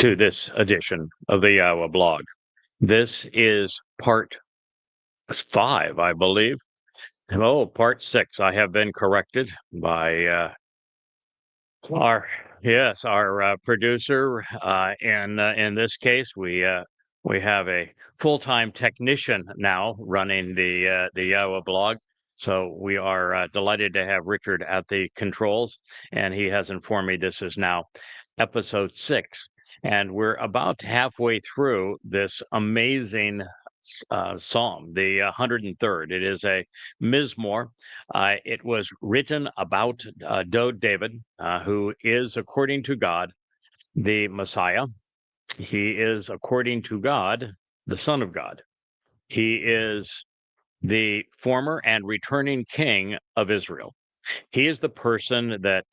to this edition of the YAHOWAH blog. This is part 5, I believe. Oh, part 6. I have been corrected by our producer. In this case, we have a full-time technician now running the YAHOWAH blog. So we are delighted to have Richard at the controls, and he has informed me this is now episode 6. And we're about halfway through this amazing psalm, the 103rd. It is a mizmor. It was written about David, who is, according to God, the Messiah. He is, according to God, the Son of God. He is the former and returning king of Israel. He is the person that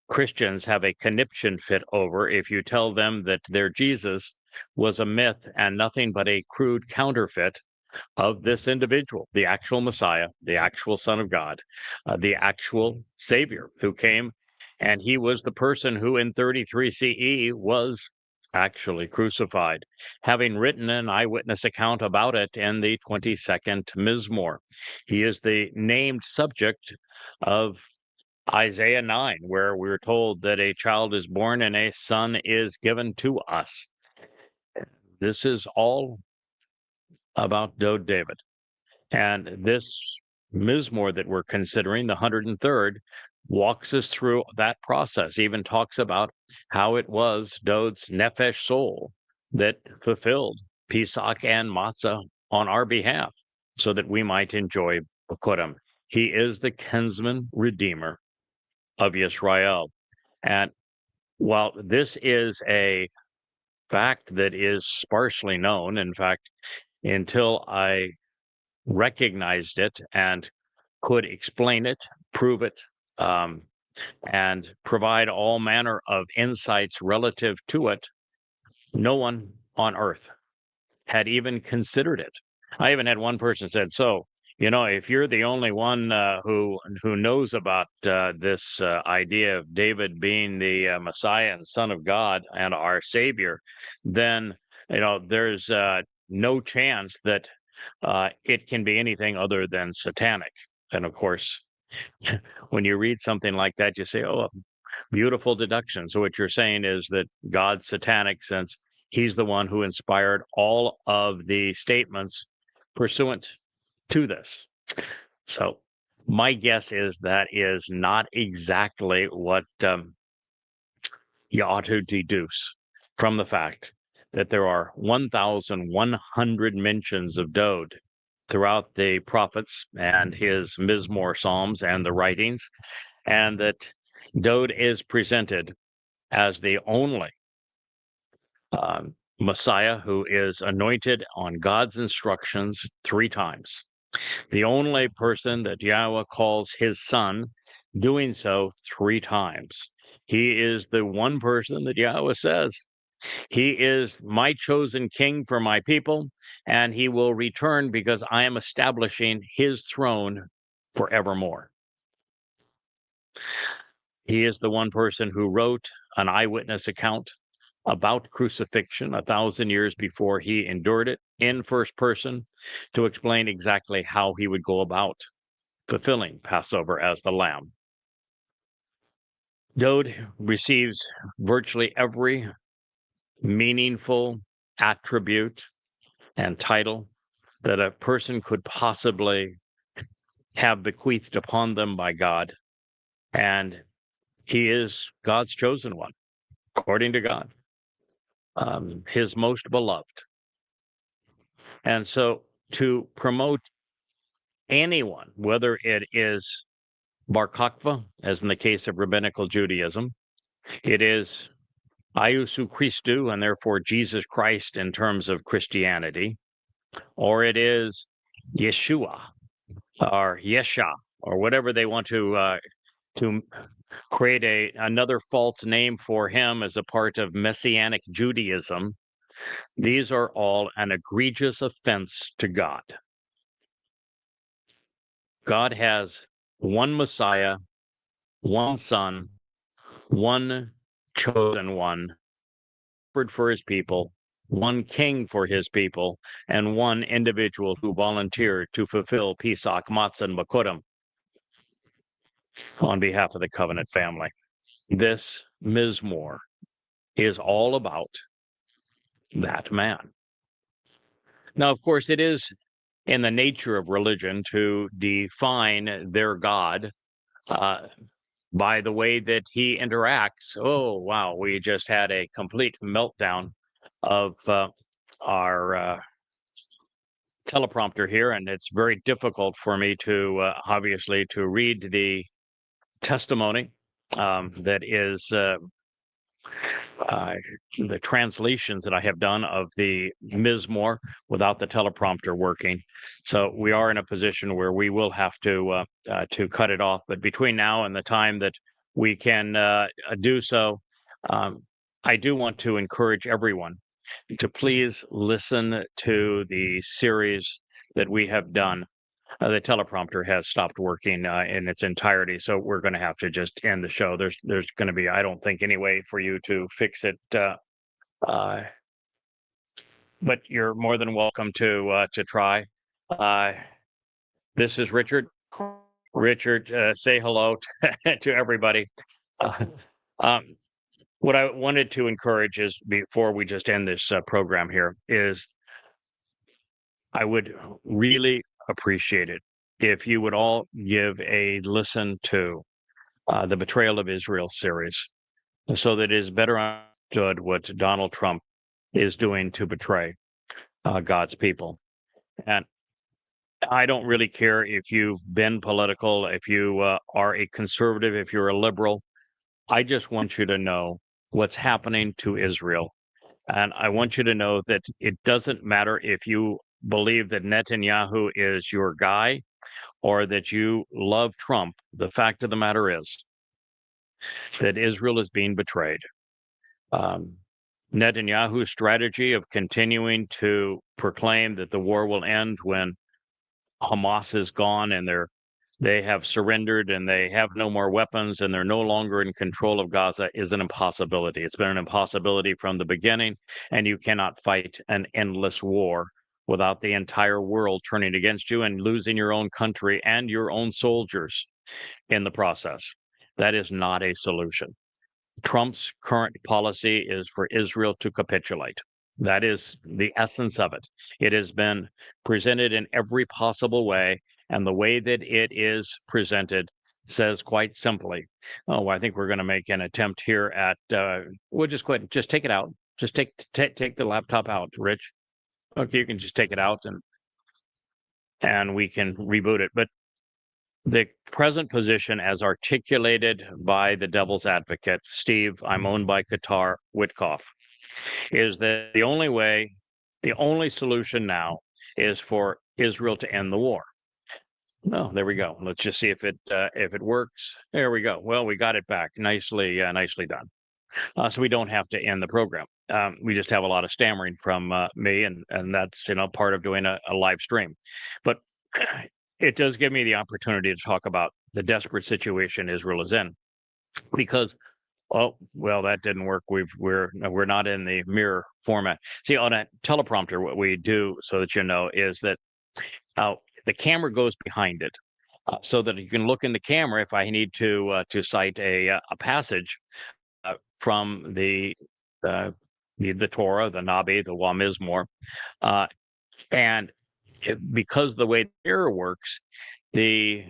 Christians have a conniption fit over if you tell them that their Jesus was a myth and nothing but a crude counterfeit of this individual, the actual Messiah, the actual Son of God, the actual Savior who came. And he was the person who in 33 CE was actually crucified, having written an eyewitness account about it in the 22nd Mizmor. He is the named subject of Isaiah 9, where we're told that a child is born and a son is given to us. This is all about David. And this Mizmor that we're considering, the 103rd, walks us through that process, even talks about how it was Dod's nefesh soul that fulfilled Pesach and Matzah on our behalf so that we might enjoy Bikurim. He is the kinsman redeemer of Yisrael. And while this is a fact that is sparsely known, in fact, until I recognized it and could explain it, prove it, and provide all manner of insights relative to it, no one on earth had even considered it. I even had one person said, so, if you're the only one who knows about this idea of David being the Messiah and Son of God and our Savior, then there's no chance that it can be anything other than satanic. And of course, when you read something like that, you say, "Oh, beautiful deduction." So what you're saying is that God's satanic, since He's the one who inspired all of the statements pursuant to this. So my guess is that is not exactly what you ought to deduce from the fact that there are 1,100 mentions of Dode throughout the prophets and his Mizmor Psalms and the writings, and that Dode is presented as the only Messiah who is anointed on God's instructions 3 times. The only person that Yahweh calls his son, doing so 3 times. He is the one person that Yahweh says, he is my chosen king for my people, and he will return because I am establishing his throne forevermore. He is the one person who wrote an eyewitness account about crucifixion 1,000 years before he endured it in first person to explain exactly how he would go about fulfilling Passover as the Lamb. Dode receives virtually every meaningful attribute and title that a person could possibly have bequeathed upon them by God. And he is God's chosen one, according to God, his most beloved. And so to promote anyone, whether it is Bar Kokhba, as in the case of rabbinical Judaism, it is Iesu Christou, and therefore Jesus Christ in terms of Christianity, or it is Yeshua, or Yesha, or whatever they want to create another false name for him as a part of Messianic Judaism. These are all an egregious offense to God. God has one Messiah, one Son, one chosen one, shepherd for his people, one king for his people, and one individual who volunteered to fulfill Pesach, Matzah, and Makudim on behalf of the covenant family. This Mizmor is all about that man. Now, of course, it is in the nature of religion to define their God by the way that he interacts. Oh, wow, we just had a complete meltdown of our teleprompter here, and it's very difficult for me to obviously to read the testimony that is the translations that I have done of the Mizmor without the teleprompter working. So we are in a position where we will have to cut it off. But between now and the time that we can do so, I do want to encourage everyone to please listen to the series that we have done. The teleprompter has stopped working in its entirety, so we're going to have to just end the show. There's going to be, I don't think, any way for you to fix it, but you're more than welcome to try. This is Richard. Richard, say hello to everybody. What I wanted to encourage is, before we just end this program here, is I would really appreciate it if you would all give a listen to the Betrayal of Israel series, so that it is better understood what Donald Trump is doing to betray God's people. And I don't really care if you've been political, if you are a conservative, if you're a liberal. I just want you to know what's happening to Israel. And I want you to know that it doesn't matter if you believe that Netanyahu is your guy or that you love Trump. The fact of the matter is that Israel is being betrayed. Netanyahu's strategy of continuing to proclaim that the war will end when Hamas is gone and they have surrendered and they have no more weapons and they're no longer in control of Gaza is an impossibility. It's been an impossibility from the beginning, and you cannot fight an endless war without the entire world turning against you and losing your own country and your own soldiers in the process. That is not a solution. Trump's current policy is for Israel to capitulate. That is the essence of it. It has been presented in every possible way, and the way that it is presented says quite simply, "Oh, I think we're going to make an attempt here at." We'll just go ahead and just take it out. Just take the laptop out, Rich. Okay, you can just take it out and we can reboot it. But the present position, as articulated by the devil's advocate, Steve, I'm owned by Qatar, Witkoff, is that the only solution now is for Israel to end the war. Oh, there we go. Let's just see if it works. There we go. Well, we got it back. Nicely done. So we don't have to end the program. We just have a lot of stammering from me, and that's part of doing a live stream. But it does give me the opportunity to talk about the desperate situation Israel is in, because that didn't work. We're not in the mirror format. See, on a teleprompter, what we do, so that you know, is that the camera goes behind it, so that you can look in the camera if I need to cite a passage from the Torah, the Nabi, the YAHOWAH Mizmor, and because the way the mirror works, the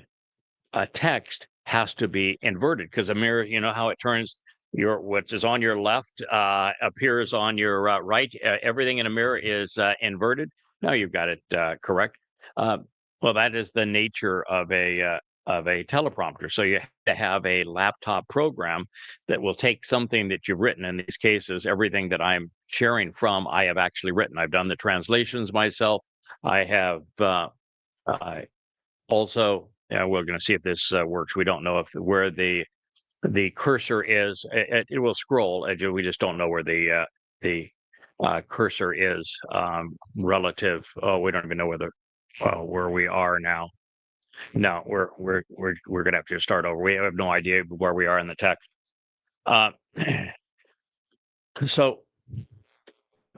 text has to be inverted, because a mirror, you know how it turns, what is on your left appears on your right. Everything in a mirror is inverted. Now you've got it correct. Well, that is the nature of a teleprompter. So you have to have a laptop program that will take something that you've written. In these cases, everything that I'm sharing from, I have actually written. I've done the translations myself. I have also. We're going to see if this works. We don't know where the cursor is. It will scroll. We just don't know where the cursor is relative. Oh, we don't even know where we are now. No, we're going to have to start over. We have no idea where we are in the text. So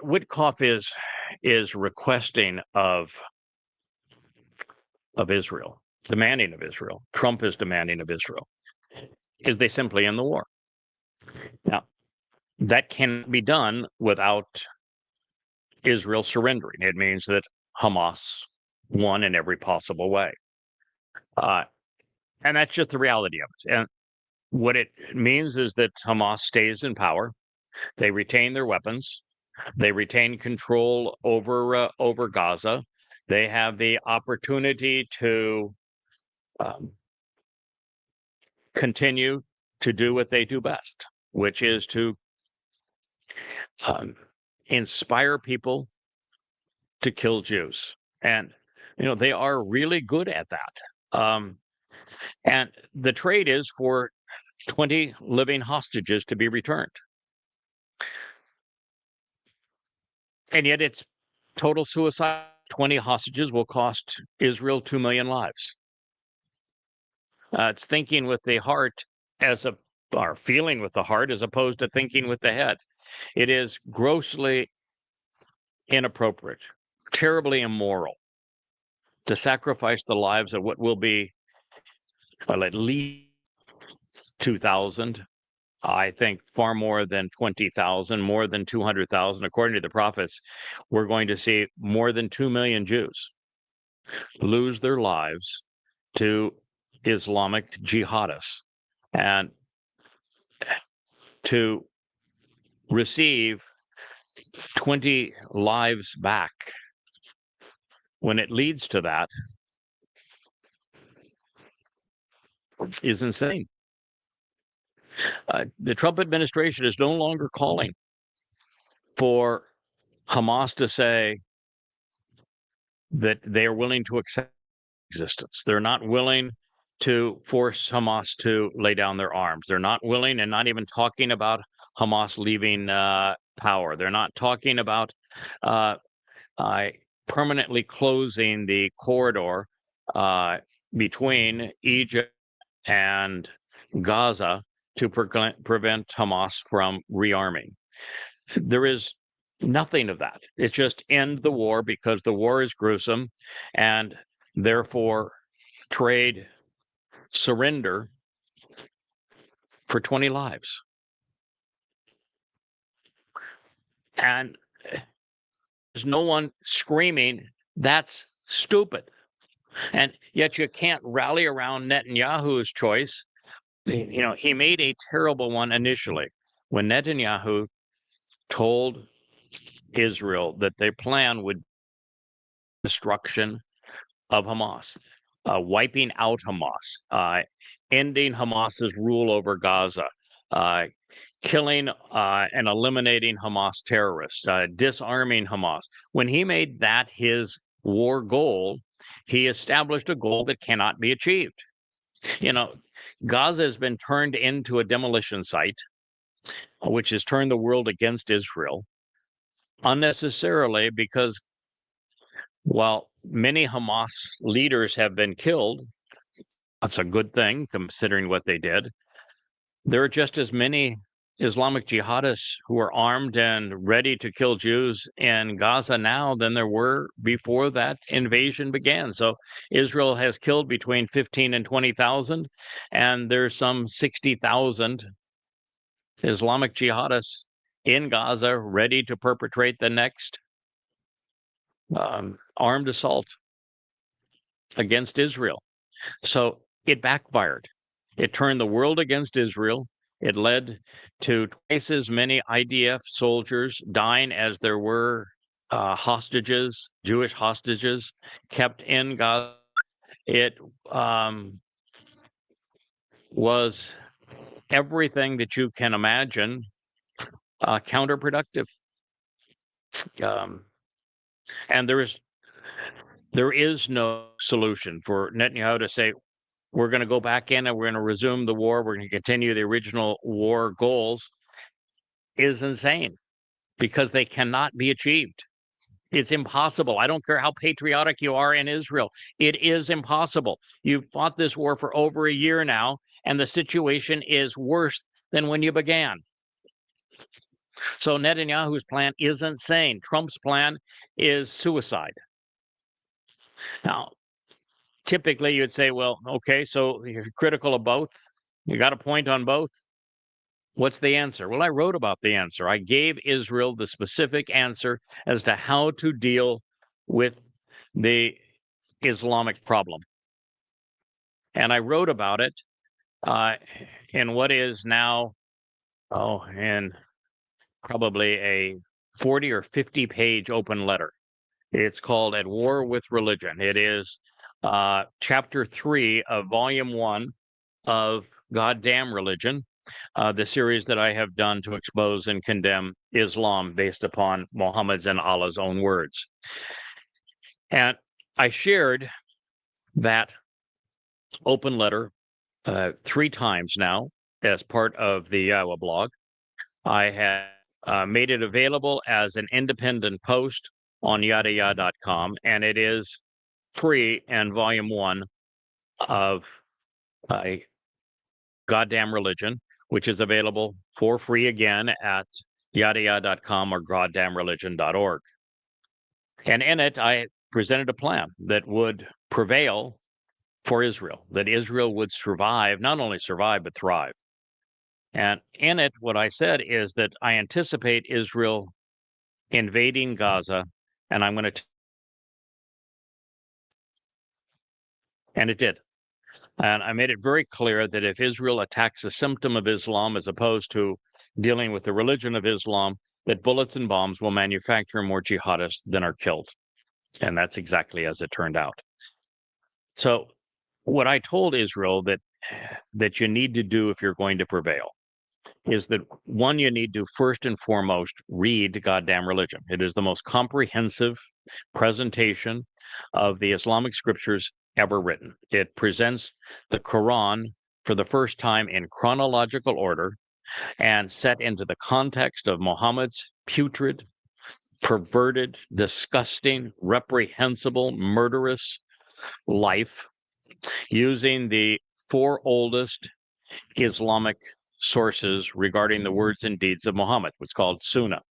Witkoff is requesting of Israel, demanding of Israel. Trump is demanding of Israel, is they simply end the war. Now, that can't be done without Israel surrendering. It means that Hamas won in every possible way. And that's just the reality of it. And what it means is that Hamas stays in power. They retain their weapons. They retain control over Gaza. They have the opportunity to continue to do what they do best, which is to inspire people to kill Jews. And, they are really good at that. And the trade is for 20 living hostages to be returned. And yet it's total suicide. 20 hostages will cost Israel 2 million lives. It's thinking with the heart or feeling with the heart as opposed to thinking with the head. It is grossly inappropriate, terribly immoral to sacrifice the lives of what will be, well, at least 2,000. I think far more than 20,000, more than 200,000. According to the prophets, we're going to see more than 2 million Jews lose their lives to Islamic jihadists, and to receive 20 lives back when it leads to that is insane. The Trump administration is no longer calling for Hamas to say that they are willing to accept existence. They're not willing to force Hamas to lay down their arms. They're not willing, and not even talking about Hamas leaving power. They're not talking about permanently closing the corridor between Egypt and Gaza to prevent Hamas from rearming. There is nothing of that. It's just end the war because the war is gruesome, and therefore trade surrender for 20 lives. And there's no one screaming, that's stupid. And yet you can't rally around Netanyahu's choice. He made a terrible one initially when Netanyahu told Israel that their plan would be destruction of Hamas, wiping out Hamas, ending Hamas's rule over Gaza, killing and eliminating Hamas terrorists, disarming Hamas. When he made that his war goal, he established a goal that cannot be achieved. Gaza has been turned into a demolition site, which has turned the world against Israel unnecessarily, because while many Hamas leaders have been killed, that's a good thing considering what they did. There are just as many Islamic jihadists who are armed and ready to kill Jews in Gaza now than there were before that invasion began. So Israel has killed between 15 and 20,000, and there's some 60,000 Islamic jihadists in Gaza ready to perpetrate the next armed assault against Israel. So it backfired. It turned the world against Israel. It led to twice as many IDF soldiers dying as there were hostages, Jewish hostages, kept in Gaza. It was everything that you can imagine counterproductive. And there is no solution for Netanyahu to say, we're going to go back in and we're going to resume the war, we're going to continue the original war goals, is insane, because they cannot be achieved. It's impossible. I don't care how patriotic you are in Israel. It is impossible. You've fought this war for over a year now, and the situation is worse than when you began. So Netanyahu's plan is insane. Trump's plan is suicide. Now, typically you'd say, well, okay, so you're critical of both. You got a point on both. What's the answer? Well, I wrote about the answer. I gave Israel the specific answer as to how to deal with the Islamic problem. And I wrote about it in what is now, in probably a 40 or 50 page open letter. It's called At War with Religion. It is chapter 3 of volume 1 of Goddamn Religion, the series that I have done to expose and condemn Islam based upon Muhammad's and Allah's own words. And I shared that open letter 3 times now as part of the YAHOWAH blog. I have made it available as an independent post on YadaYah.com, and it is free in volume 1 of Goddamn Religion, which is available for free again at YadaYah.com or goddamnreligion.org. And in it, I presented a plan that would prevail for Israel, that Israel would survive, not only survive, but thrive. And in it, what I said is that I anticipate Israel invading Gaza, and I'm going to, and it did. And I made it very clear that if Israel attacks a symptom of Islam as opposed to dealing with the religion of Islam, that bullets and bombs will manufacture more jihadists than are killed. And that's exactly as it turned out. So what I told Israel that you need to do if you're going to prevail is that, one, you need to first and foremost read Goddamn Religion. It is the most comprehensive presentation of the Islamic scriptures ever written. It presents the Quran for the first time in chronological order and set into the context of Muhammad's putrid, perverted, disgusting, reprehensible, murderous life, using the 4 oldest Islamic sources regarding the words and deeds of Muhammad, what's called Sunnah.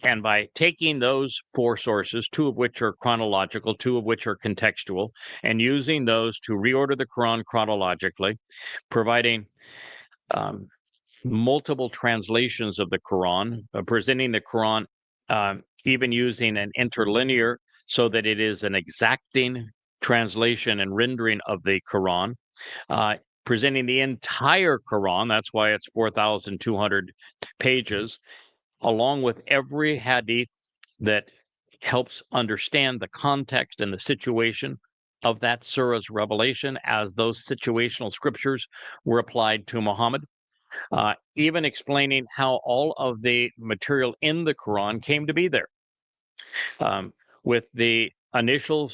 And by taking those 4 sources, 2 of which are chronological, 2 of which are contextual, and using those to reorder the Quran chronologically, providing multiple translations of the Quran, presenting the Quran even using an interlinear so that it is an exacting translation and rendering of the Quran, presenting the entire Quran, that's why it's 4,200 pages, along with every hadith that helps understand the context and the situation of that surah's revelation as those situational scriptures were applied to Muhammad, even explaining how all of the material in the Quran came to be there. With the initial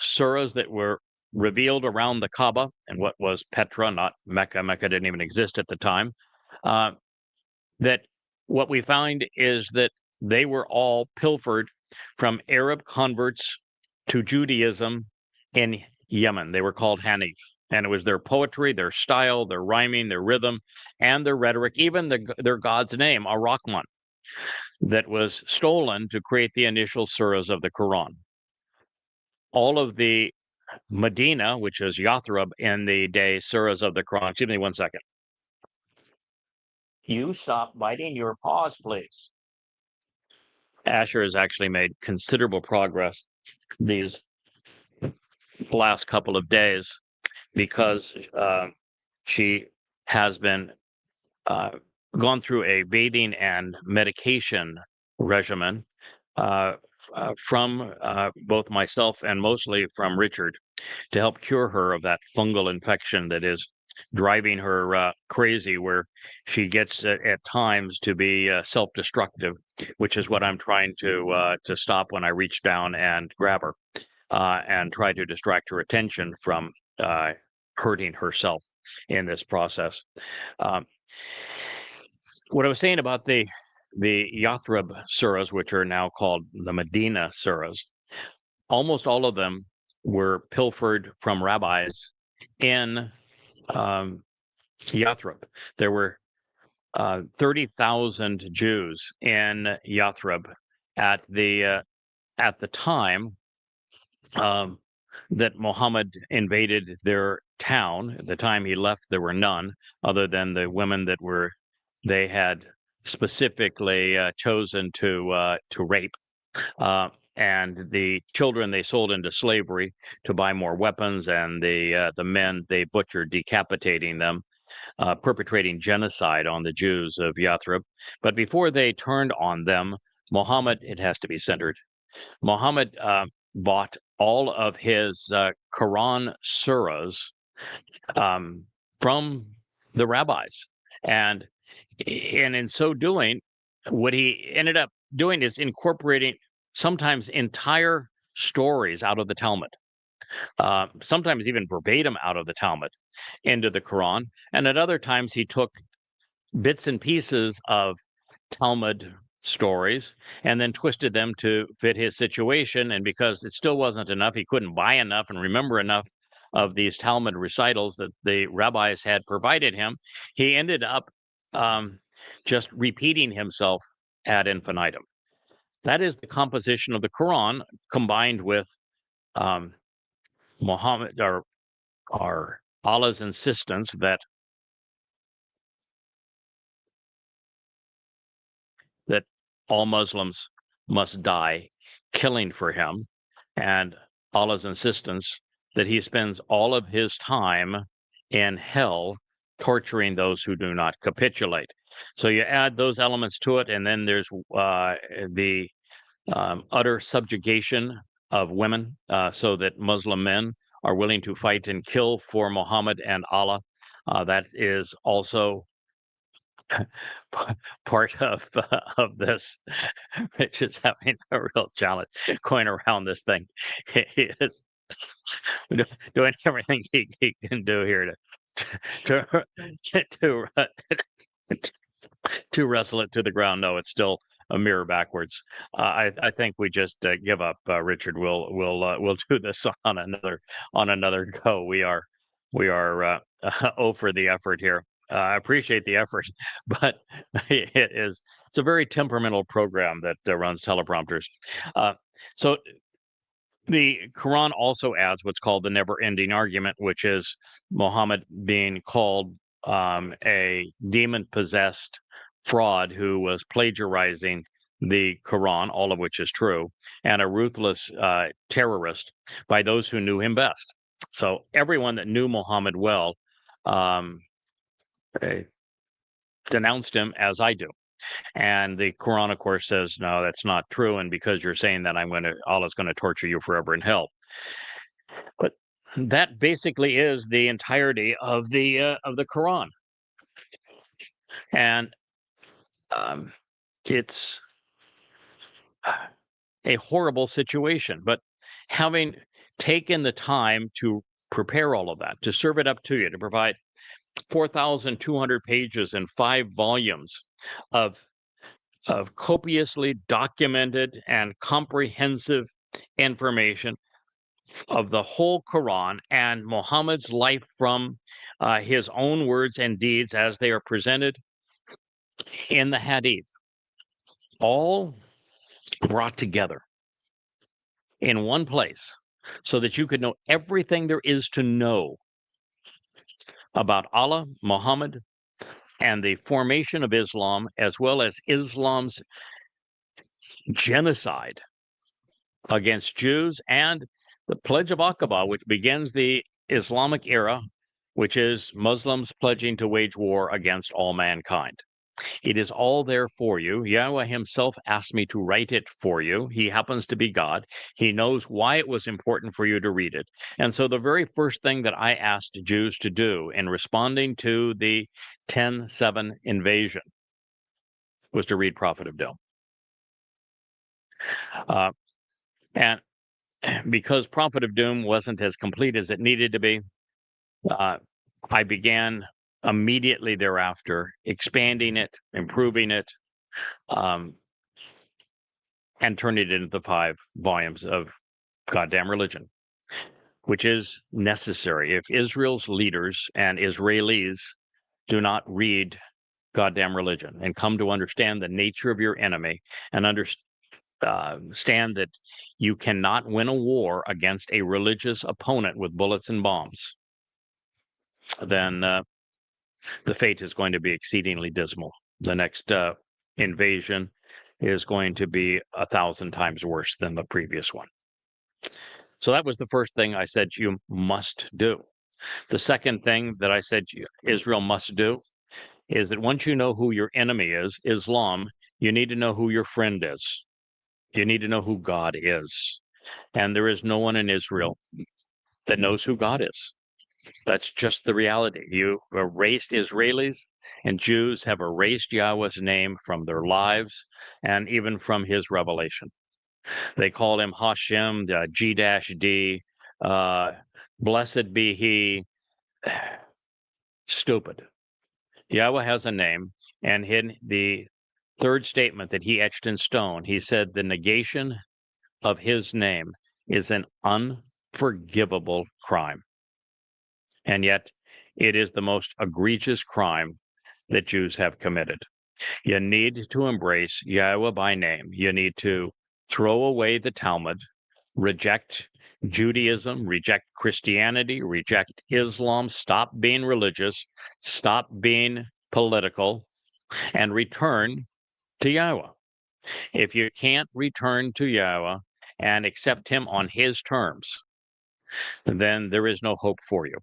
surahs that were revealed around the Kaaba and what was Petra, not Mecca. Mecca didn't even exist at the time. That what we find is that they were all pilfered from Arab converts to Judaism in Yemen. They were called Hanif. And it was their poetry, their style, their rhyming, their rhythm, and their rhetoric, even their god's name, Ar-Rahman, that was stolen to create the initial surahs of the Quran. All of the Medina, which is Yathrib in the day surahs of the Quran. Excuse me 1 second. You stop biting your paws, please. Asher has actually made considerable progress these last couple of days because she has been gone through a bathing and medication regimen from both myself and mostly from Richard to help cure her of that fungal infection that is driving her crazy, where she gets at times to be self-destructive, which is what I'm trying to stop when I reach down and grab her and try to distract her attention from hurting herself in this process. What I was saying about the Yathrib surahs, which are now called the Medina surahs, almost all of them were pilfered from rabbis in Yathrib. There were 30,000 Jews in Yathrib at the time that Muhammad invaded their town. At the time he left, there were none other than the women that they had specifically chosen to rape, and the children they sold into slavery to buy more weapons, and the men they butchered, decapitating them, perpetrating genocide on the Jews of Yathrib. But before they turned on them, Muhammad, it has to be centered, Muhammad bought all of his Quran surahs from the rabbis. And in so doing, what he ended up doing is incorporating sometimes entire stories out of the Talmud, sometimes even verbatim out of the Talmud, into the Quran. And at other times, he took bits and pieces of Talmud stories and then twisted them to fit his situation. And because it still wasn't enough, he couldn't buy enough and remember enough of these Talmud recitals that the rabbis had provided him, he ended up just repeating himself ad infinitum. That is the composition of the Quran, combined with Muhammad, or Allah's insistence that all Muslims must die, killing for him, and Allah's insistence that he spends all of his time in hell torturing those who do not capitulate. So you add those elements to it, and then there's the utter subjugation of women, so that Muslim men are willing to fight and kill for Muhammad and Allah. That is also part of this. Rich is having a real challenge going around this thing. He is doing everything he can do here to to to wrestle it to the ground. No, it's still a mirror backwards. I think we just give up, Richard. We'll do this on another go. We are for the effort here. I appreciate the effort, but it's a very temperamental program that runs teleprompters. So the Quran also adds what's called the never-ending argument, which is Muhammad being called a demon-possessed fraud who was plagiarizing the Quran, all of which is true, and a ruthless terrorist by those who knew him best. So everyone that knew Muhammad well denounced him, as I do. And the Quran, of course, says, no, that's not true. And because you're saying that, Allah's going to torture you forever in hell. But that basically is the entirety of the Quran. And it's a horrible situation. But having taken the time to prepare all of that, to serve it up to you, to provide 4,200 pages and 5 volumes of copiously documented and comprehensive information of the whole Quran and Muhammad's life from his own words and deeds as they are presented in the Hadith, all brought together in one place so that you could know everything there is to know about Allah, Muhammad, and the formation of Islam, as well as Islam's genocide against Jews, and the Pledge of Aqaba, which begins the Islamic era, which is Muslims pledging to wage war against all mankind. It is all there for you. Yahweh himself asked me to write it for you. He happens to be God. He knows why it was important for you to read it. And so the very first thing that I asked Jews to do in responding to the 10/7 invasion was to read Prophet of Doom. And because Prophet of Doom wasn't as complete as it needed to be, I began immediately thereafter expanding it, improving it, and turning it into the 5 volumes of Goddamn Religion, which is necessary. If Israel's leaders and Israelis do not read goddamn religion and come to understand the nature of your enemy and understand that you cannot win a war against a religious opponent with bullets and bombs, then the fate is going to be exceedingly dismal. The next invasion is going to be 1,000 times worse than the previous one. So that was the first thing I said you must do. The second thing that I said Israel must do is that once you know who your enemy is, Islam, you need to know who your friend is. You need to know who God is. And there is no one in Israel that knows who God is. That's just the reality. You erased Israelis and Jews have erased Yahweh's name from their lives and even from his revelation. They called him Hashem, G-D, blessed be he. Stupid. Yahweh has a name, and in the third statement that he etched in stone, he said the negation of his name is an unforgivable crime. And yet, it is the most egregious crime that Jews have committed. You need to embrace Yahweh by name. You need to throw away the Talmud, reject Judaism, reject Christianity, reject Islam, stop being religious, stop being political, and return to Yahweh. If you can't return to Yahweh and accept him on his terms, then there is no hope for you.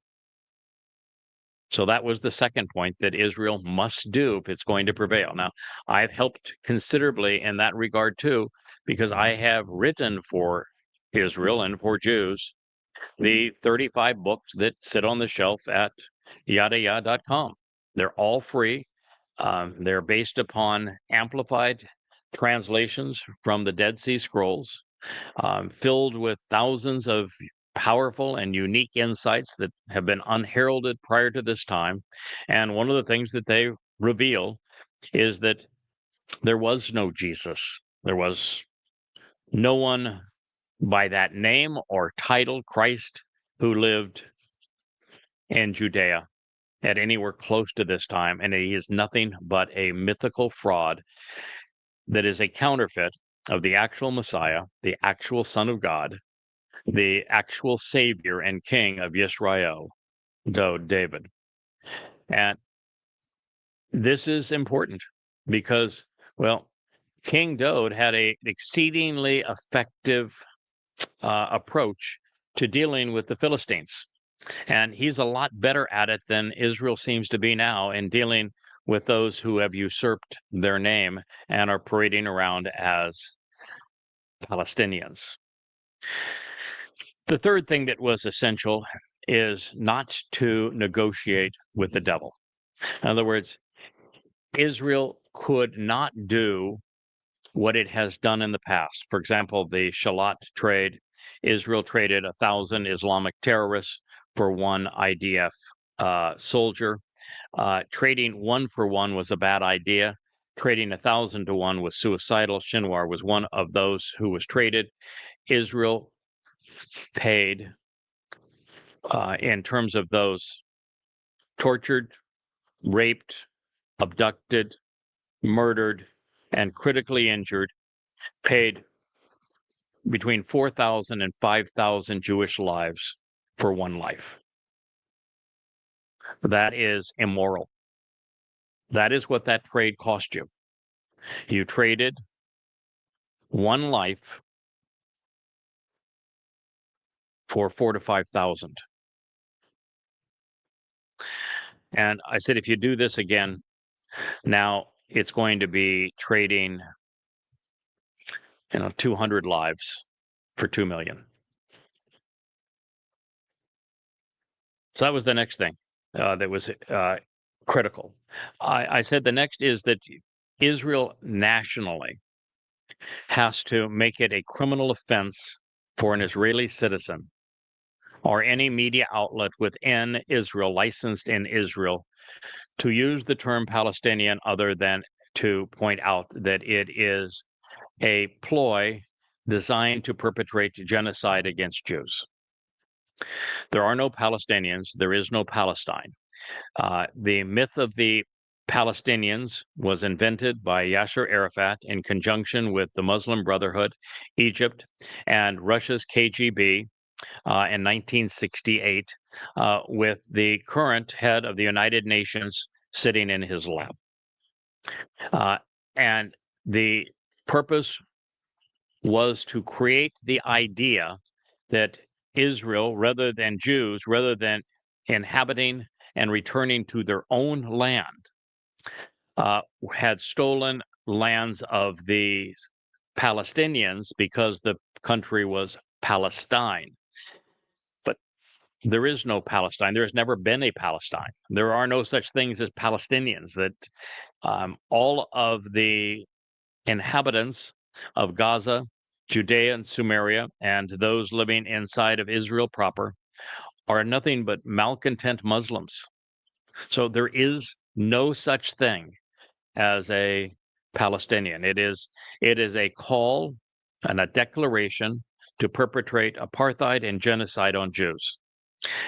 So that was the second point that Israel must do if it's going to prevail. Now, I've helped considerably in that regard too, because I have written for Israel and for Jews the 35 books that sit on the shelf at YADAYAH.com. They're all free. They're based upon amplified translations from the Dead Sea Scrolls, filled with thousands of powerful and unique insights that have been unheralded prior to this time. And one of the things that they reveal is that there was no Jesus. There was no one by that name or title, Christ, who lived in Judea at anywhere close to this time. And he is nothing but a mythical fraud that is a counterfeit of the actual Messiah, the actual Son of God, the actual Savior and King of Yisrael, David. And this is important because, well, King Daud had an exceedingly effective approach to dealing with the Philistines. And he's a lot better at it than Israel seems to be now in dealing with those who have usurped their name and are parading around as Palestinians. The third thing that was essential is not to negotiate with the devil. In other words, Israel could not do what it has done in the past. For example, the Shalat trade, Israel traded 1,000 Islamic terrorists for one IDF soldier. Trading 1 for 1 was a bad idea. Trading 1,000 to 1 was suicidal. Shinwar was one of those who was traded. Israel paid, in terms of those tortured, raped, abducted, murdered, and critically injured, paid between 4,000 and 5,000 Jewish lives for one life. That is immoral. That is what that trade cost you. You traded one life for 4,000 to 5,000. And I said, if you do this again, now it's going to be trading, 200 lives for 2 million. So that was the next thing that was critical. I said the next is that Israel nationally has to make it a criminal offense for an Israeli citizen or any media outlet within Israel, licensed in Israel, to use the term Palestinian other than to point out that it is a ploy designed to perpetrate genocide against Jews. There are no Palestinians. There is no Palestine. The myth of the Palestinians was invented by Yasser Arafat in conjunction with the Muslim Brotherhood, Egypt, and Russia's KGB in 1968, with the current head of the United Nations sitting in his lap. And the purpose was to create the idea that Israel, rather than Jews, rather than inhabiting and returning to their own land, had stolen lands of the Palestinians because the country was Palestine. But there is no Palestine. There has never been a Palestine. There are no such things as Palestinians. That all of the inhabitants of Gaza, Judea and Samaria, and those living inside of Israel proper are nothing but malcontent Muslims. So there is no such thing as a Palestinian. It is a call and a declaration to perpetrate apartheid and genocide on Jews.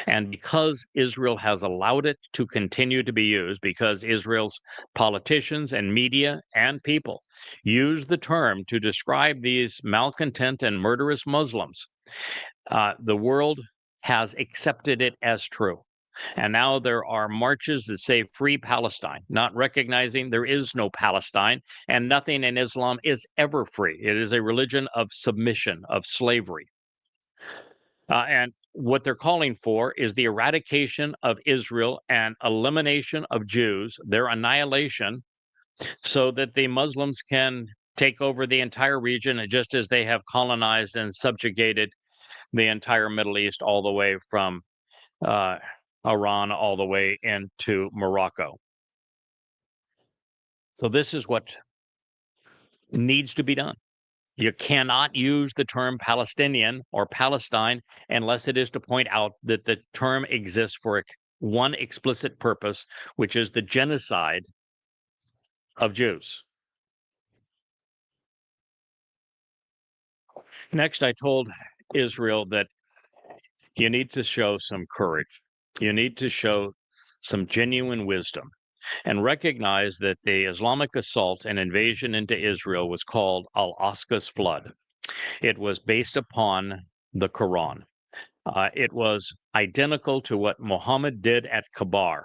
And because Israel has allowed it to continue to be used, because Israel's politicians and media and people use the term to describe these malcontent and murderous Muslims, the world has accepted it as true. And now there are marches that say free Palestine, not recognizing there is no Palestine, and nothing in Islam is ever free. It is a religion of submission, of slavery. And what they're calling for is the eradication of Israel and elimination of Jews, their annihilation, so that the Muslims can take over the entire region, just as they have colonized and subjugated the entire Middle East, all the way from Iran all the way into Morocco. So this is what needs to be done. You cannot use the term Palestinian or Palestine unless it is to point out that the term exists for one explicit purpose, which is the genocide of Jews. Next, I told Israel that you need to show some courage. You need to show some genuine wisdom and recognize that the Islamic assault and invasion into Israel was called Al-Aqsa's flood. It was based upon the Quran. It was identical to what Muhammad did at Khabar,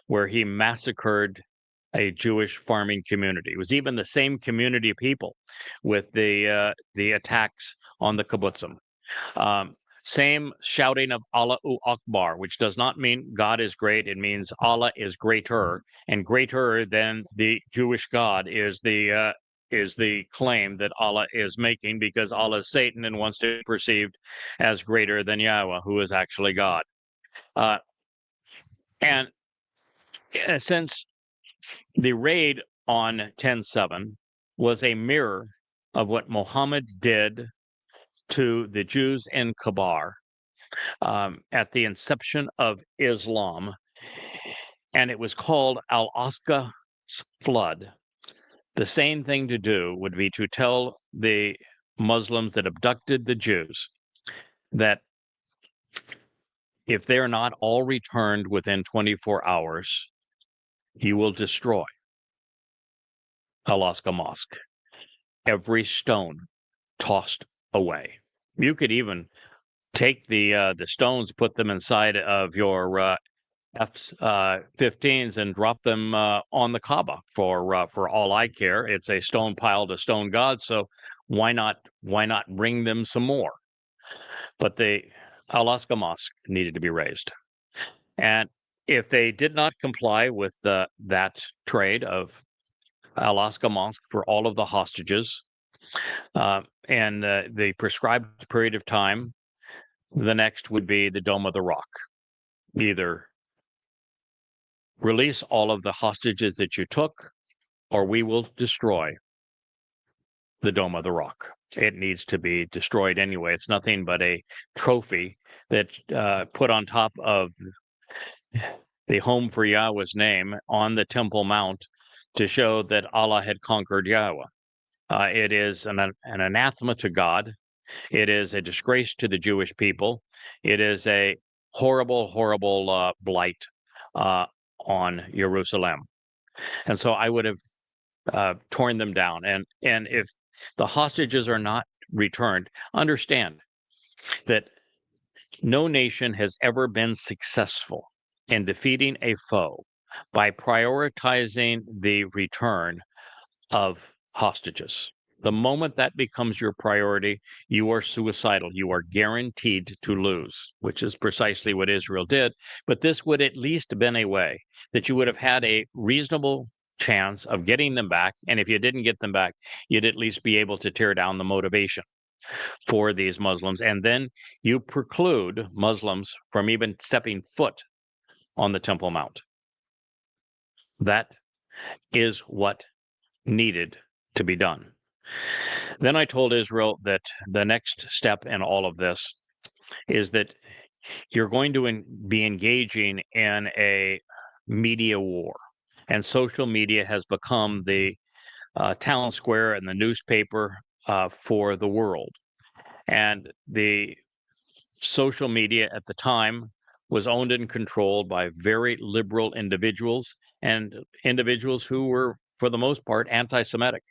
where he massacred a Jewish farming community. It was even the same community of people with the attacks on the kibbutzim. Same shouting of Allahu Akbar, which does not mean God is great. It means Allah is greater, and greater than the Jewish God is the claim that Allah is making, because Allah is Satan and wants to be perceived as greater than Yahweh, who is actually God. And since the raid on 10/7 was a mirror of what Muhammad did to the Jews in Khabar at the inception of Islam, and it was called Al-Aqsa's flood, the same thing to do would be to tell the Muslims that abducted the Jews that if they're not all returned within 24 hours, you will destroy Al-Aqsa Mosque. Every stone tossed away. You could even take the stones, put them inside of your F-15s and drop them on the Kaaba for all I care. It's a stone pile to stone God, so why not bring them some more? But the Al-Aqsa Mosque needed to be raised, and if they did not comply with that trade of Al-Aqsa Mosque for all of the hostages and the prescribed period of time, the next would be the Dome of the Rock. Either release all of the hostages that you took, or we will destroy the Dome of the Rock. It needs to be destroyed anyway. It's nothing but a trophy that put on top of the home for Yahweh's name on the Temple Mount to show that Allah had conquered Yahweh. It is an anathema to God. It is a disgrace to the Jewish people. It is a horrible, horrible blight on Jerusalem. And so I would have torn them down. And if the hostages are not returned, understand that no nation has ever been successful in defeating a foe by prioritizing the return of hostages. The moment that becomes your priority, you are suicidal. You are guaranteed to lose, which is precisely what Israel did. But this would at least have been a way that you would have had a reasonable chance of getting them back. And if you didn't get them back, you'd at least be able to tear down the motivation for these Muslims. And then you preclude Muslims from even stepping foot on the Temple Mount. That is what needed to be done. Then I told Israel that the next step in all of this is that you're going to be engaging in a media war. And social media has become the town square and the newspaper for the world. And the social media at the time was owned and controlled by very liberal individuals and individuals who were, for the most part, anti-Semitic.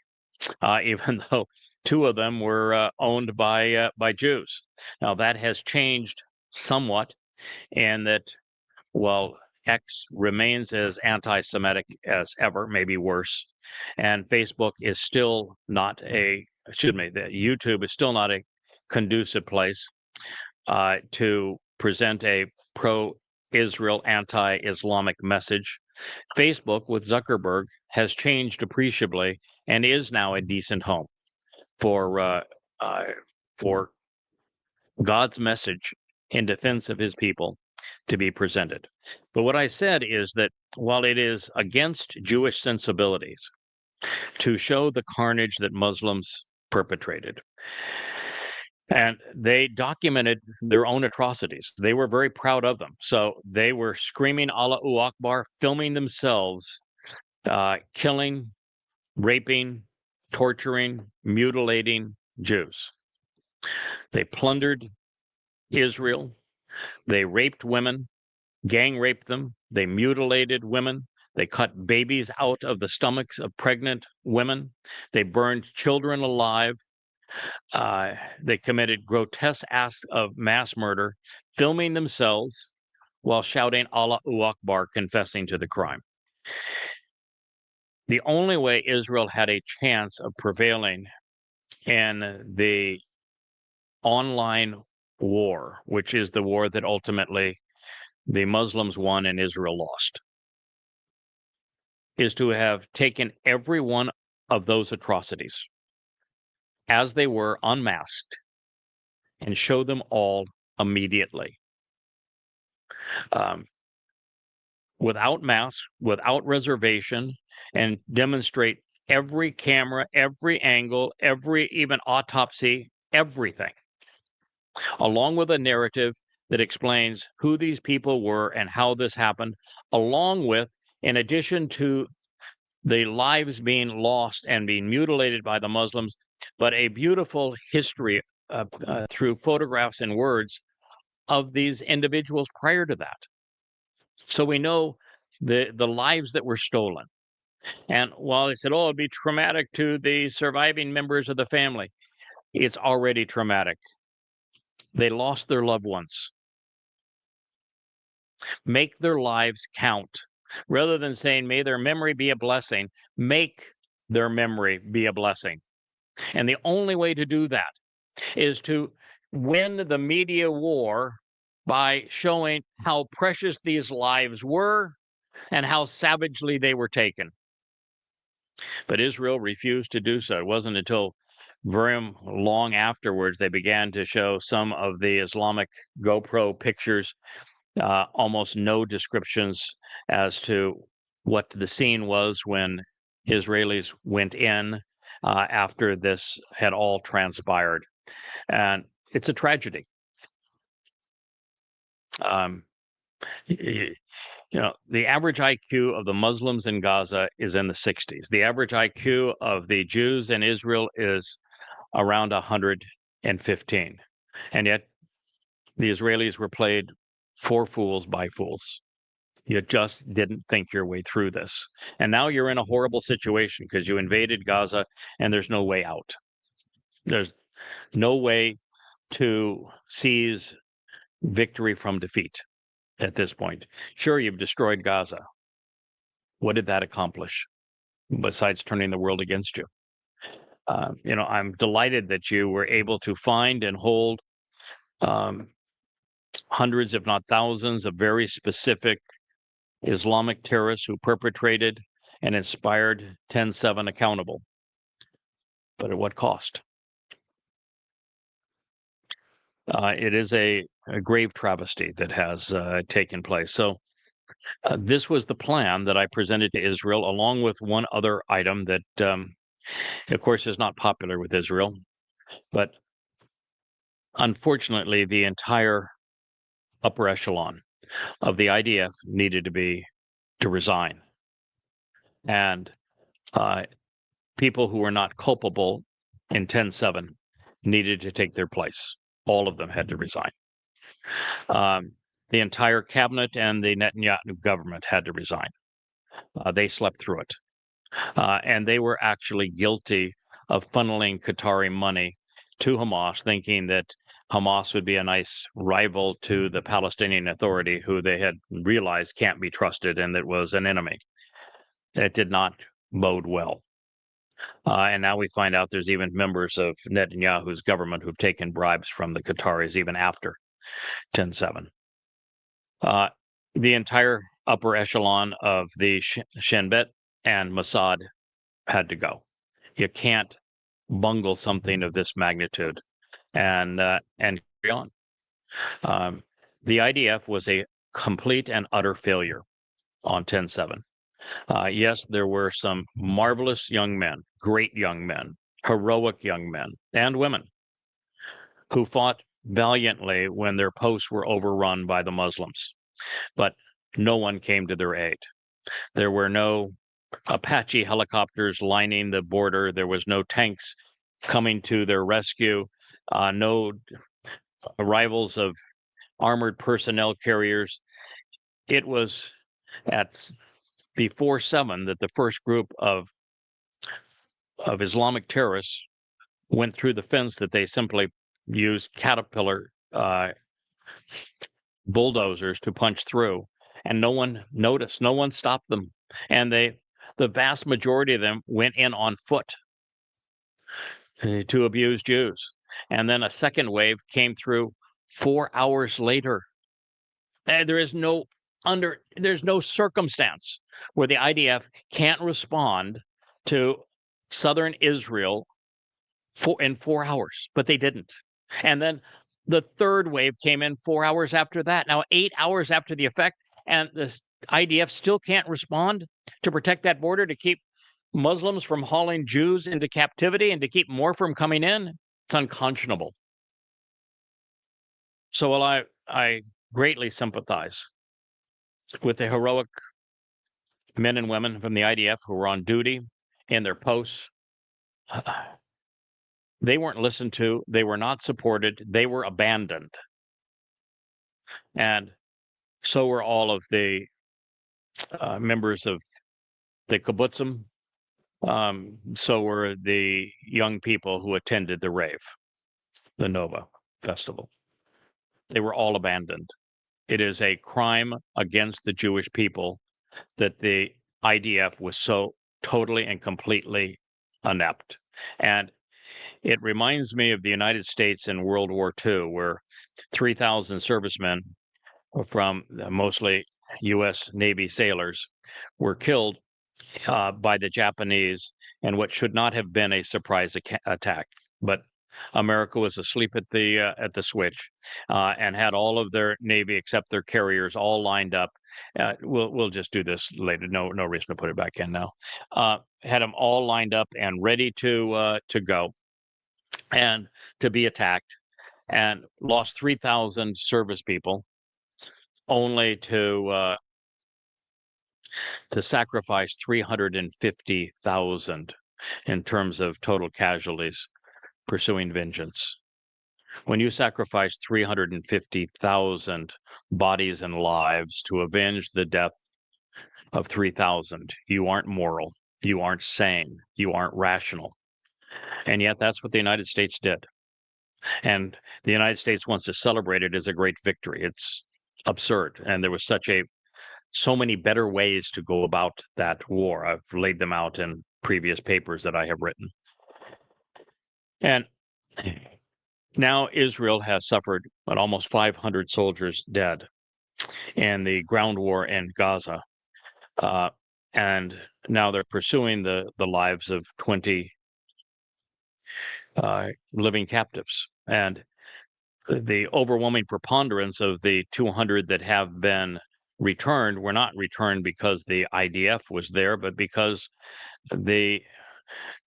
Even though two of them were owned by Jews. Now that has changed somewhat, and that while X remains as anti-Semitic as ever, maybe worse, and Facebook is still not that YouTube is still not a conducive place to present a pro-Israel, anti-Islamic message. Facebook with Zuckerberg has changed appreciably and is now a decent home for God's message in defense of his people to be presented. But what I said is that while it is against Jewish sensibilities to show the carnage that Muslims perpetrated, and they documented their own atrocities. They were very proud of them. So they were screaming Allahu Akbar, filming themselves, killing, raping, torturing, mutilating Jews. They plundered Israel. They raped women, gang raped them. They mutilated women. They cut babies out of the stomachs of pregnant women. They burned children alive. They committed grotesque acts of mass murder, filming themselves while shouting Allahu Akbar, confessing to the crime. The only way Israel had a chance of prevailing in the online war, which is the war that ultimately the Muslims won and Israel lost, is to have taken every one of those atrocities as they were unmasked and show them all immediately. Without mask, without reservation, and demonstrate every camera, every angle, every even autopsy, everything, along with a narrative that explains who these people were and how this happened, along with, in addition to the lives being lost and being mutilated by the Muslims, but a beautiful history through photographs and words of these individuals prior to that. So we know the lives that were stolen. And while they said, oh, it'd be traumatic to the surviving members of the family, it's already traumatic. They lost their loved ones. Make their lives count. Rather than saying, may their memory be a blessing, make their memory be a blessing. And the only way to do that is to win the media war by showing how precious these lives were and how savagely they were taken. But Israel refused to do so. It wasn't until very long afterwards they began to show some of the Islamic GoPro pictures, almost no descriptions as to what the scene was when Israelis went in after this had all transpired. And it's a tragedy. The average IQ of the Muslims in Gaza is in the 60s. The average IQ of the Jews in Israel is around 115. And yet the Israelis were played for fools by fools. You just didn't think your way through this. And now you're in a horrible situation because you invaded Gaza and there's no way out. There's no way to seize victory from defeat at this point. Sure, you've destroyed Gaza. What did that accomplish besides turning the world against you? I'm delighted that you were able to find and hold um, hundreds, if not thousands, of very specific Islamic terrorists who perpetrated and inspired 10/7 accountable. But at what cost? It is a grave travesty that has taken place. So this was the plan that I presented to Israel, along with one other item that, of course, is not popular with Israel. But unfortunately, the entire upper echelon of the IDF needed to resign. And people who were not culpable in 10/7 needed to take their place. All of them had to resign. The entire cabinet and the Netanyahu government had to resign. They slept through it. And they were actually guilty of funneling Qatari money to Hamas, thinking that Hamas would be a nice rival to the Palestinian Authority, who they had realized can't be trusted and that was an enemy. It did not bode well. And now we find out there's even members of Netanyahu's government who've taken bribes from the Qataris even after 10/7. The entire upper echelon of the Shin Bet and Mossad had to go. You can't bungle something of this magnitude and carry on. The IDF was a complete and utter failure on 10/7. Yes, there were some marvelous young men, great young men, heroic young men and women who fought valiantly when their posts were overrun by the Muslims, but no one came to their aid. There were no Apache helicopters lining the border. There was no tanks coming to their rescue, no arrivals of armored personnel carriers. It was at before 7 that the first group of Islamic terrorists went through the fence that they simply used caterpillar bulldozers to punch through, and no one noticed. No one stopped them, and the vast majority of them went in on foot to abuse Jews. And then a second wave came through 4 hours later. And there's no circumstance where the IDF can't respond to southern Israel in 4 hours, but they didn't. And then the third wave came in 4 hours after that. Now 8 hours after the effect, and the IDF still can't respond to protect that border, to keep Muslims from hauling Jews into captivity and to keep more from coming in. It's unconscionable. So while I greatly sympathize with the heroic men and women from the IDF who were on duty in their posts, they weren't listened to, they were not supported, they were abandoned. And so were all of the members of the kibbutzim. So were the young people who attended the rave, the Nova Festival. They were all abandoned. It is a crime against the Jewish people that the IDF was so totally and completely inept. And it reminds me of the United States in World War II, where 3,000 servicemen from mostly U.S. Navy sailors were killed by the Japanese in what should not have been a surprise attack. But America was asleep at the switch and had all of their Navy, except their carriers, all lined up. We'll just do this later. No reason to put it back in now. Had them all lined up and ready to go and to be attacked, and lost 3,000 service people, only to sacrifice 350,000 in terms of total casualties pursuing vengeance. When you sacrifice 350,000 bodies and lives to avenge the death of 3,000, you aren't moral, you aren't sane, you aren't rational. And yet that's what the United States did. And the United States wants to celebrate it as a great victory. It's absurd. And there was so many better ways to go about that war. I've laid them out in previous papers that I have written. And now Israel has suffered almost 500 soldiers dead in the ground war in Gaza. And now they're pursuing the lives of 20 living captives. And the overwhelming preponderance of the 200 that have been returned were not returned because the IDF was there, but because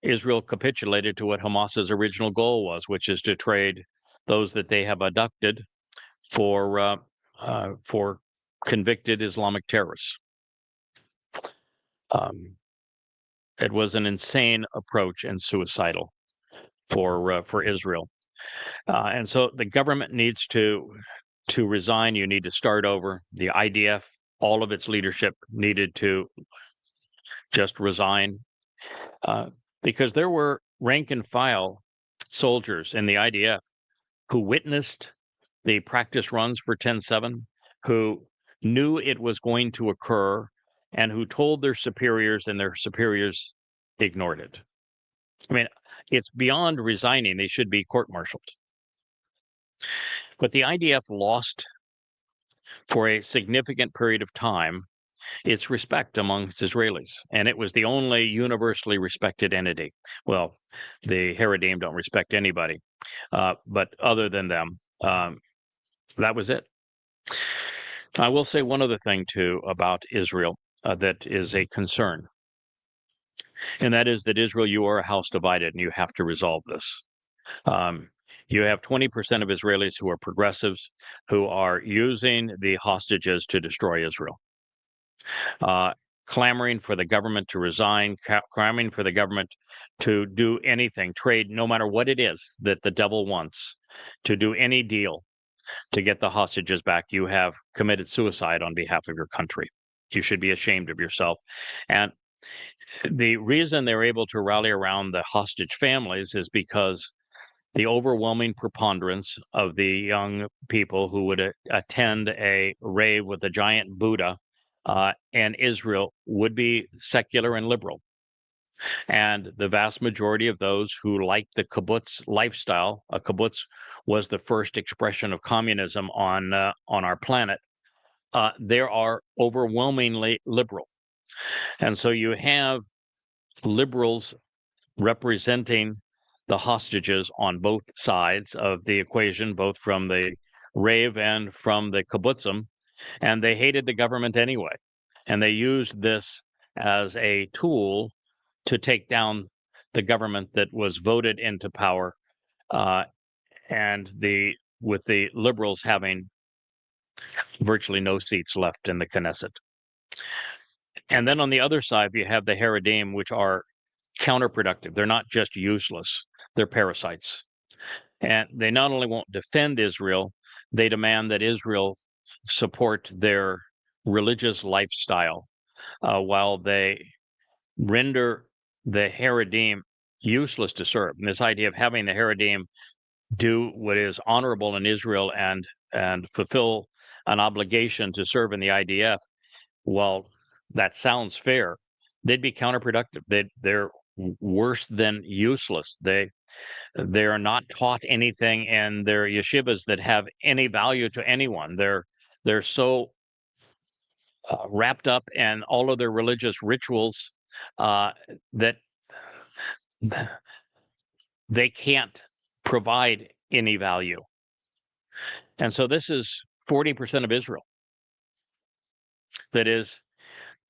Israel capitulated to what Hamas's original goal was, which is to trade those that they have abducted for convicted Islamic terrorists. It was an insane approach and suicidal for Israel. And so the government needs to resign. You need to start over. The IDF, all of its leadership needed to just resign, because there were rank and file soldiers in the IDF who witnessed the practice runs for 10/7, who knew it was going to occur, and who told their superiors, and their superiors ignored it. I mean, it's beyond resigning. They should be court-martialed. But the IDF lost for a significant period of time its respect amongst Israelis, and it was the only universally respected entity. Well, the Haredim don't respect anybody, but other than them, that was it. I will say one other thing, too, about Israel that is a concern, and that is that Israel, you are a house divided, and you have to resolve this. You have 20% of Israelis who are progressives, who are using the hostages to destroy Israel, clamoring for the government to resign, clamoring for the government to do anything, trade, no matter what it is that the devil wants, to do any deal to get the hostages back. You have committed suicide on behalf of your country. You should be ashamed of yourself. And the reason they're able to rally around the hostage families is because the overwhelming preponderance of the young people who would attend a rave with a giant Buddha in Israel would be secular and liberal. And the vast majority of those who like the kibbutz lifestyle, a kibbutz was the first expression of communism on our planet, they are overwhelmingly liberal. And so you have liberals representing the hostages on both sides of the equation, both from the rave and from the kibbutzim, and they hated the government anyway. And they used this as a tool to take down the government that was voted into power, and with the liberals having virtually no seats left in the Knesset. And then on the other side, you have the Haredim, which are counterproductive. They're not just useless, they're parasites. And they not only won't defend Israel, they demand that Israel support their religious lifestyle, while they render the Haredim useless to serve. And this idea of having the Haredim do what is honorable in Israel and fulfill an obligation to serve in the IDF, well, that sounds fair. They'd be counterproductive. They're worse than useless. They're not taught anything in their yeshivas that have any value to anyone. They're so wrapped up in all of their religious rituals that they can't provide any value. And so this is 40% of Israel that is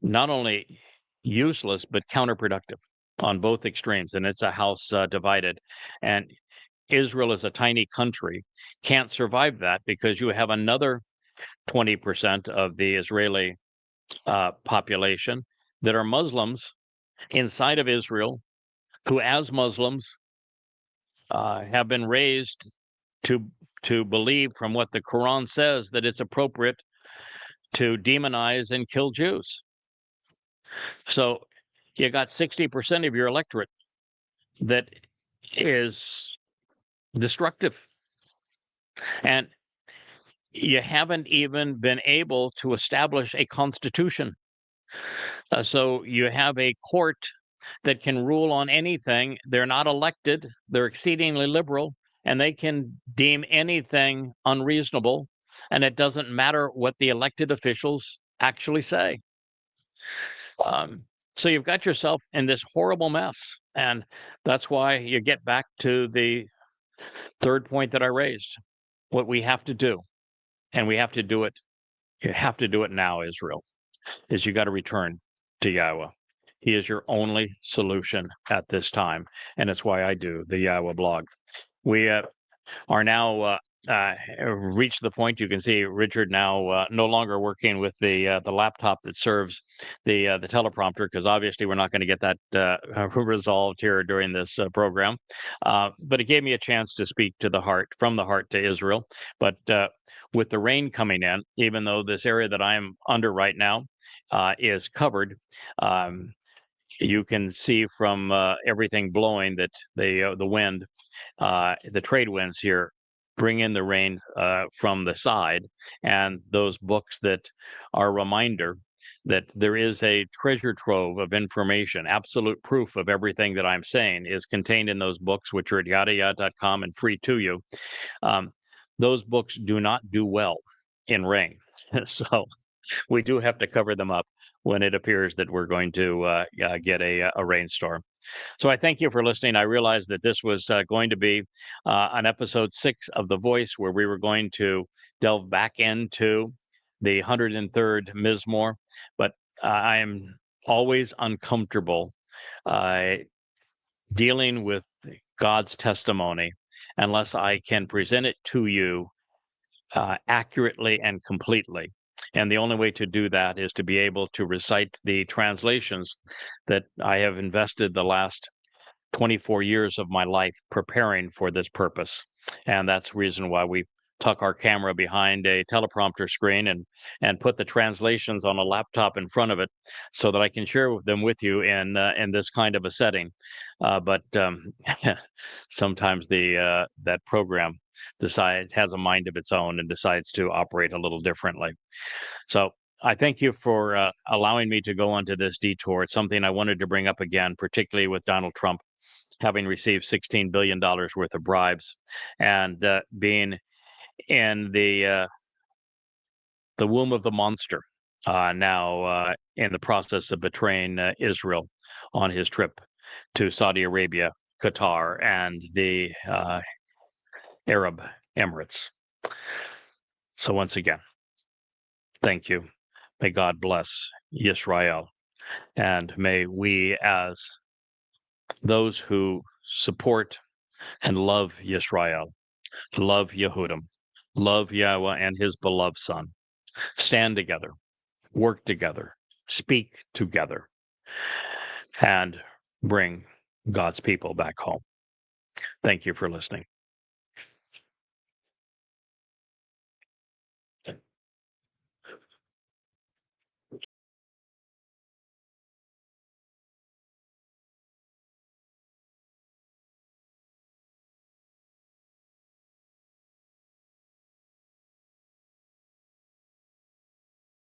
not only useless, but counterproductive on both extremes. And it's a house divided. And Israel is a tiny country, can't survive that because you have another 20% of the Israeli population that are Muslims inside of Israel, who as Muslims have been raised to believe from what the Quran says that it's appropriate to demonize and kill Jews. So you got 60% of your electorate that is destructive. And you haven't even been able to establish a constitution. So you have a court that can rule on anything. They're not elected, they're exceedingly liberal, and they can deem anything unreasonable. And it doesn't matter what the elected officials actually say. So you've got yourself in this horrible mess. And that's why you get back to the third point that I raised. What we have to do, and we have to do it, you have to do it now, Israel, is you got to return to Yahweh. He is your only solution at this time. And it's why I do the YAHOWAH blog. We are now reached the point, you can see Richard now no longer working with the laptop that serves the teleprompter, because obviously we're not going to get that resolved here during this program. But it gave me a chance to speak to the heart, from the heart to Israel. But with the rain coming in, even though this area that I'm under right now is covered, you can see from everything blowing that the wind, the trade winds here, bring in the rain from the side, and those books that are a reminder that there is a treasure trove of information. Absolute proof of everything that I'm saying is contained in those books, which are at yadayah.com and free to you. Those books do not do well in rain. So we do have to cover them up when it appears that we're going to get a rainstorm. So I thank you for listening. I realized that this was going to be an episode 6 of The Voice, where we were going to delve back into the 103rd Mizmor, but I am always uncomfortable dealing with God's testimony unless I can present it to you accurately and completely. And the only way to do that is to be able to recite the translations that I have invested the last 24 years of my life preparing for this purpose. And that's the reason why we tuck our camera behind a teleprompter screen and put the translations on a laptop in front of it, so that I can share them with you in this kind of a setting. But sometimes that program has a mind of its own and decides to operate a little differently. So I thank you for allowing me to go onto this detour. It's something I wanted to bring up again, particularly with Donald Trump having received $16 billion worth of bribes and being in the womb of the monster, now in the process of betraying Israel on his trip to Saudi Arabia, Qatar, and the Arab Emirates. So once again, thank you. May God bless Yisrael, and may we, as those who support and love Yisrael, love Yehudim, love Yahweh and his beloved Son, stand together, work together, speak together, and bring God's people back home. Thank you for listening.